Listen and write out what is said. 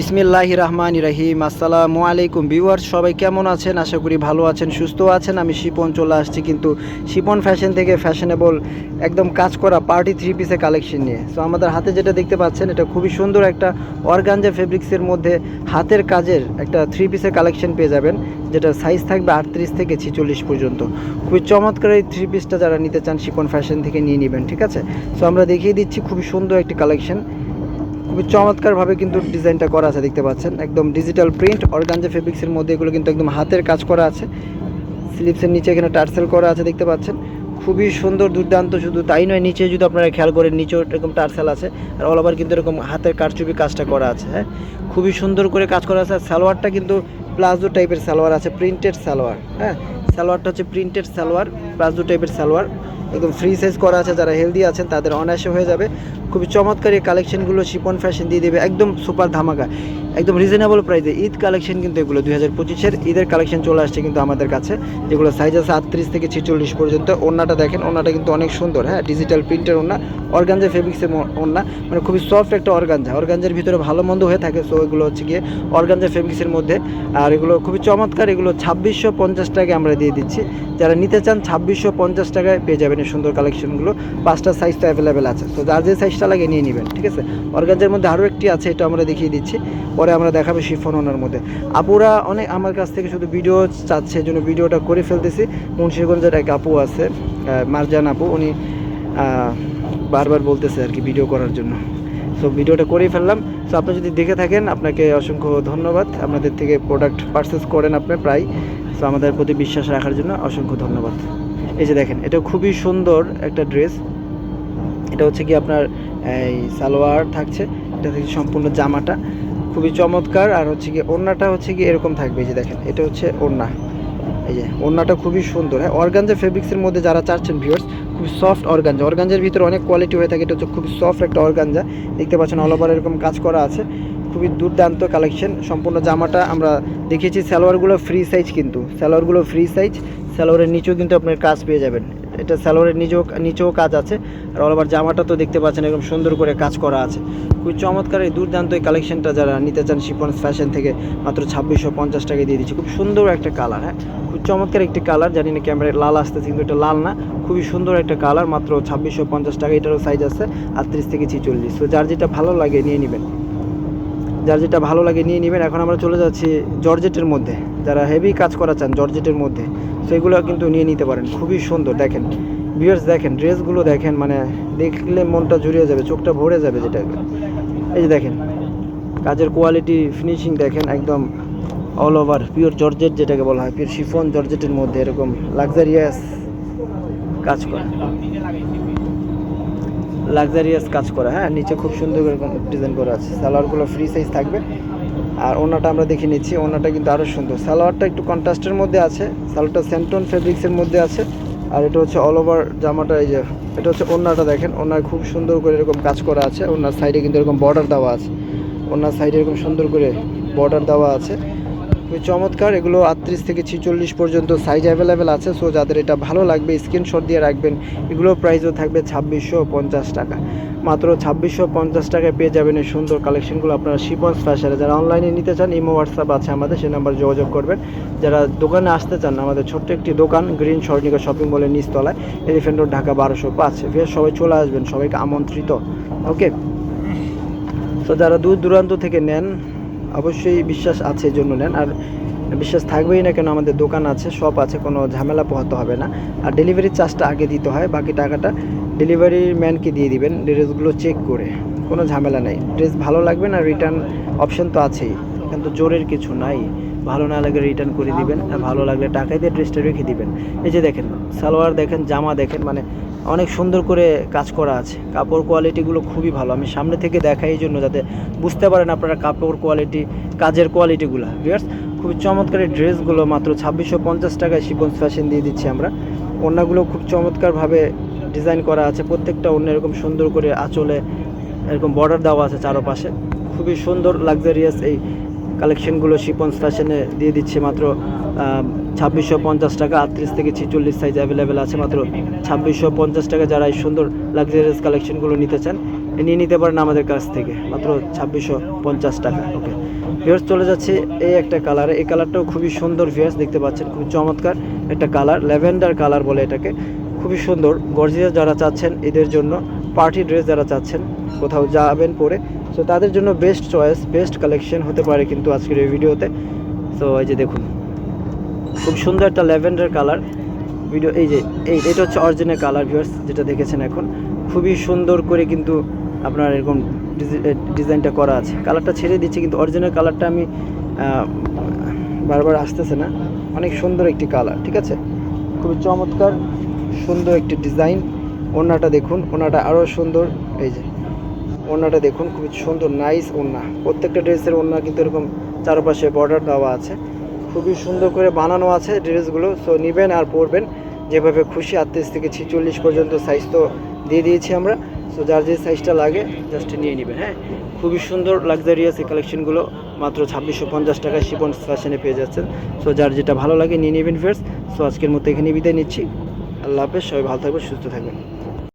বিসমিল্লাহির রহমানির রহিম। আসসালামু আলাইকুম ভিউয়ার্স, সবাই কেমন আছেন? আশা করি ভালো আছেন, সুস্থ আছেন। আমি শিপন চলে আসছি কিন্তু শিপন ফ্যাশন থেকে ফ্যাশনেবল একদম কাজ করা পার্টি থ্রি পিসের কালেকশন নিয়ে। সো আমাদের হাতে যেটা দেখতে পাচ্ছেন এটা খুবই সুন্দর একটা অর্গানজা ফেব্রিক্সের মধ্যে হাতের কাজের একটা থ্রি পিসের কালেকশন পেয়ে যাবেন, যেটা সাইজ থাকবে 38 থেকে 46 পর্যন্ত। খুবই চমৎকার এই থ্রি পিসটা যারা নিতে চান শিপন ফ্যাশন থেকে নিয়ে নেবেন, ঠিক আছে? সো আমরা দেখিয়ে দিচ্ছি খুবই সুন্দর একটি কালেকশন, খুবই চমৎকারভাবে কিন্তু ডিজাইনটা করা আছে, দেখতে পাচ্ছেন একদম ডিজিটাল প্রিন্ট অর্গানজা ফেব্রিক্সের মধ্যে। এগুলো কিন্তু একদম হাতের কাজ করা আছে, স্লিপসের নিচে এখানে টার্সেল করা আছে, দেখতে পাচ্ছেন খুবই সুন্দর দুর্দান্ত। শুধু তাই নয়, নিচে যদি আপনারা খেয়াল করেন নিচেও এরকম টার্সেল আছে, আর অল ওভার কিন্তু এরকম হাতের কারচুপি কাজটা করা আছে। হ্যাঁ, খুবই সুন্দর করে কাজ করা আছে। আর সালোয়ারটা কিন্তু প্লাজো টাইপের সালোয়ার আছে, প্রিন্টেড সালোয়ার। হ্যাঁ, সালোয়ারটা হচ্ছে প্রিন্টেড সালোয়ার, প্লাজো টাইপের সালোয়ার, একদম ফ্রি সাইজ করা আছে। যারা হেলদি আছেন তাদের অনায়াসে হয়ে যাবে। খুবই চমৎকার এই কালেকশনগুলো শিপন ফ্যাশন দিয়ে দেবে একদম সুপার ধামাকা, একদম রিজনেবল প্রাইসে। ঈদ কালেকশন কিন্তু এগুলো 2025-এর ঈদের কালেকশন চলে আসছে কিন্তু আমাদের কাছে, যেগুলো সাইজ আছে 38 থেকে 46 পর্যন্ত। ওড়নাটা দেখেন, ওড়নাটা কিন্তু অনেক সুন্দর। হ্যাঁ, ডিজিটাল প্রিন্টের ওড়না, অর্গানজা ফেব্রিক্সের ওড়না, মানে খুবই সফট একটা অর্গানজা। অর্গানজার ভিতরে ভালো মন্দ হয়ে থাকে, সো এগুলো হচ্ছে গিয়ে অর্গানজা ফেব্রিক্সের মধ্যে। আর এগুলো খুবই চমৎকার, এগুলো 2650 টাকায় আমরা দিয়ে দিচ্ছি। যারা নিতে চান 2650 টাকায় পেয়ে যাবেন এই সুন্দর কালেকশনগুলো। 5টা সাইজ তো অ্যাভেলেবেল আছে, তো যার যে সাইজটা লাগে নিয়ে নেবেন, ঠিক আছে? অর্গানজার মধ্যে আরও একটি আছে, এটা আমরা দেখিয়ে দিচ্ছি, পরে আমরা দেখাবো শিফন ওনার মধ্যে। আপুরা অনেক আমার কাছ থেকে শুধু ভিডিও চাচ্ছে, এই জন্য ভিডিওটা করে ফেলতেছি। মুন্সিগঞ্জের এক আপু আছে, মারজান আপু, উনি বারবার বলতেছে আর কি ভিডিও করার জন্য, সো ভিডিওটা করেই ফেললাম। সো আপনি যদি দেখে থাকেন আপনাকে অসংখ্য ধন্যবাদ। আমাদের থেকে প্রোডাক্ট পারচেস করেন আপনি প্রায়, সো আমাদের প্রতি বিশ্বাস রাখার জন্য অসংখ্য ধন্যবাদ। এই যে দেখেন, এটা খুবই সুন্দর একটা ড্রেস। এটা হচ্ছে কি আপনার এই সালোয়ার থাকছে, এটা থেকে সম্পূর্ণ জামাটা খুবই চমৎকার। আর হচ্ছে কি ওড়নাটা হচ্ছে কি এরকম থাকবে, এই যে দেখেন এটা হচ্ছে ওড়না, এই যে ওড়নাটা খুবই সুন্দর। হ্যাঁ, অর্গানজা ফেব্রিক্সের মধ্যে যারা চাচ্ছেন ভিউয়ার্স, খুবই সফট অর্গানজা, অর্গানজার ভিতরে অনেক কোয়ালিটি হয়ে থাকে, এটা হচ্ছে খুবই সফট একটা অর্গানজা, দেখতে পাচ্ছেন অল ওভার এরকম কাজ করা আছে। খুবই দুর্দান্ত কালেকশন। সম্পূর্ণ জামাটা আমরা দেখিয়েছি। সালোয়ারগুলো ফ্রি সাইজ, কিন্তু সালোয়ারগুলো ফ্রি সাইজ, সালোয়ারের নিচেও কিন্তু আপনার কাজ পেয়ে যাবেন। এটা সালোয়ারের নিচেও কাজ আছে, আর অল ওভার জামাটা তো দেখতে পাচ্ছেন একদম সুন্দর করে কাজ করা আছে। খুবই চমৎকার এই দুর্দান্ত এই কালেকশনটা যারা নিতে চান শিপন ফ্যাশন থেকে মাত্র 2650 টাকায় দিয়ে দিচ্ছি। খুব সুন্দর একটা কালার। হ্যাঁ, খুব চমৎকার একটি কালার, জানি না ক্যামেরায় লাল আসতেছে কিন্তু এটা লাল না, খুবই সুন্দর একটা কালার, মাত্র 2650 টাকা। এটারও সাইজ আছে 38 থেকে 46। তো যার যেটা ভালো লাগে নিয়ে নেবেন, যার যেটা ভালো লাগে নিয়ে নেবেন। এখন আমরা চলে যাচ্ছি জর্জেটের মধ্যে, যারা হেভি কাজ করা চান জর্জেটের মধ্যে, সেগুলো কিন্তু নিয়ে নিতে পারেন। খুবই সুন্দর, দেখেন ভিউয়ার্স, দেখেন ড্রেসগুলো দেখেন, মানে দেখলে মনটা জুড়িয়ে যাবে, চোখটা ভরে যাবে যেটা। এই যে দেখেন কাজের কোয়ালিটি, ফিনিশিং দেখেন, একদম অল ওভার পিওর জর্জেট যেটাকে বলা হয়, পিওর শিফন জর্জেটের মধ্যে এরকম লাক্সারিয়াস কাজ করা, লাক্সারিয়াস কাজ করা। হ্যাঁ, নিচে খুব সুন্দর এরকম ডিজাইন করা আছে। সালোয়ারগুলো ফ্রি সাইজ থাকবে। আর ওড়নাটা আমরা দেখে নিচ্ছি, ওড়নাটা কিন্তু আরও সুন্দর। সালোয়ারটা একটু কন্ট্রাস্টের মধ্যে আছে, সালোয়ারটা স্যান্টন ফেব্রিক্সের মধ্যে আছে। আর এটা হচ্ছে অল ওভার জামাটা, এই যে এটা হচ্ছে ওড়নাটা দেখেন, ওড়নায় খুব সুন্দর করে এরকম কাজ করা আছে। ওড়নার সাইডে কিন্তু এরকম বর্ডার দেওয়া আছে, ওড়নার সাইডে এরকম সুন্দর করে বর্ডার দেওয়া আছে। খুবই চমৎকার। এগুলো 38 থেকে 46 পর্যন্ত সাইজ অ্যাভেলেবেল আছে। সো যাদের এটা ভালো লাগবে স্ক্রিনশট দিয়ে রাখবেন। এগুলোর প্রাইসও থাকবে 2650 টাকা। মাত্র 2650 টাকায় পেয়ে যাবেন এই সুন্দর কালেকশনগুলো আপনারা শিপন্স ফ্যাশনে। যারা অনলাইনে নিতে চান ইমো হোয়াটসঅ্যাপ আছে আমাদের, সেই নাম্বার যোগাযোগ করবেন। যারা দোকানে আসতে চান, আমাদের ছোট্ট একটি দোকান গ্রিন স্বর্ণিকা শপিং মলের নিচতলায়, এলিফ্যান্ট রোড, ঢাকা 1205। সবাই চলে আসবেন, সবাইকে আমন্ত্রিত। ওকে, তো যারা দূর দূরান্ত থেকে নেন অবশ্যই বিশ্বাস আছে এই জন্য নেন, আর বিশ্বাস থাকবেই না কেন, আমাদের দোকান আছে, শপ আছে, কোনো ঝামেলা পোহাতে হবে না। আর ডেলিভারি চার্জটা আগে দিতে হয়, বাকি টাকাটা ডেলিভারি ম্যানকে দিয়ে দিবেন ড্রেসগুলো চেক করে, কোনো ঝামেলা নেই। ড্রেস ভালো লাগবে না, রিটার্ন অপশন তো আছেই, এখানে তো জোরের কিছু নাই। ভালো না লাগলে রিটার্ন করে দিবেন, আর ভালো লাগলে টাকায় দিয়ে ড্রেসটা রেখে দিবেন। এই যে দেখেন সালোয়ার দেখেন, জামা দেখেন, মানে অনেক সুন্দর করে কাজ করা আছে। কাপড় কোয়ালিটিগুলো খুবই ভালো, আমি সামনে থেকে দেখাই এই জন্য যাতে বুঝতে পারেন আপনারা কাপড় কোয়ালিটি, কাজের কোয়ালিটিগুলো। ভিউয়ার্স, খুবই চমৎকার এই ড্রেসগুলো মাত্র 2650 টাকায় শিপন্স ফ্যাশন দিয়ে দিচ্ছি আমরা। ওড়নাগুলো খুব চমৎকারভাবে ডিজাইন করা আছে, প্রত্যেকটা ওড়না এরকম সুন্দর করে আঁচলে এরকম বর্ডার দেওয়া আছে চারপাশে। খুবই সুন্দর লাক্সারিয়াস এই কালেকশনগুলো শিপন্স ফ্যাশনে দিয়ে দিচ্ছে মাত্র 2650 টাকা। 38 থেকে 46 সাইজ অ্যাভেলেবেল আছে মাত্র 2650 টাকা। যারা এই সুন্দর লাক্সারিয়াস কালেকশনগুলো নিতে চান নিয়ে নিতে পারেন আমাদের কাছ থেকে মাত্র 2650 টাকা। ওকে ভিউয়ার্স, চলে যাচ্ছে এই একটা কালারে। এই কালারটাও খুবই সুন্দর ভিউয়ার্স, দেখতে পাচ্ছেন খুবই চমৎকার একটা কালার, ল্যাভেন্ডার কালার বলে এটাকে। খুবই সুন্দর গর্জিয়াস যারা চাচ্ছেন, এদের জন্য পার্টি ড্রেস যারা চাচ্ছেন কোথাও যাবেন পরে, সো তাদের জন্য বেস্ট চয়েস, বেস্ট কালেকশন হতে পারে কিন্তু আজকের এই ভিডিওতে। সো এই যে দেখুন খুব সুন্দর একটা ল্যাভেন্ডার কালার ভিডিও। এই যে এটা হচ্ছে অরিজিনাল কালার ভিউয়ার্স, যেটা দেখেছেন এখন খুবই সুন্দর করে কিন্তু আপনার এরকম ডিজাইনটা করা আছে। কালারটা ছেড়ে দিচ্ছি কিন্তু অরিজিনাল কালারটা আমি বারবার আসতেছে না, অনেক সুন্দর একটি কালার, ঠিক আছে, খুবই চমৎকার সুন্দর একটি ডিজাইন। ওড়নাটা দেখুন, ওড়নাটা আরও সুন্দর। এই যে ওড়নাটা দেখুন খুবই সুন্দর নাইস ওড়না, প্রত্যেকটা ড্রেসের ওড়না কিন্তু এরকম চারপাশে বর্ডার দেওয়া আছে, খুবই সুন্দর করে বানানো আছে ড্রেসগুলো। সো নেবেন আর পরবেন যেভাবে খুশি। 38 থেকে 46 পর্যন্ত সাইজ তো দিয়ে দিয়েছি আমরা। সো যার যে সাইজটা লাগে জাস্ট নিয়ে নেবেন। হ্যাঁ, খুবই সুন্দর লাক্সারিয়াস এই কালেকশনগুলো মাত্র 2650 টাকায় শিপন ফ্যাশনে পেয়ে যাচ্ছেন। সো যার যেটা ভালো লাগে নিয়ে নেবেন ফ্রেন্ডস। সো আজকের মতো এখানে বিদায় নিচ্ছি। আল্লাহ হাফেজ, সবাই ভালো থাকবেন, সুস্থ থাকবেন।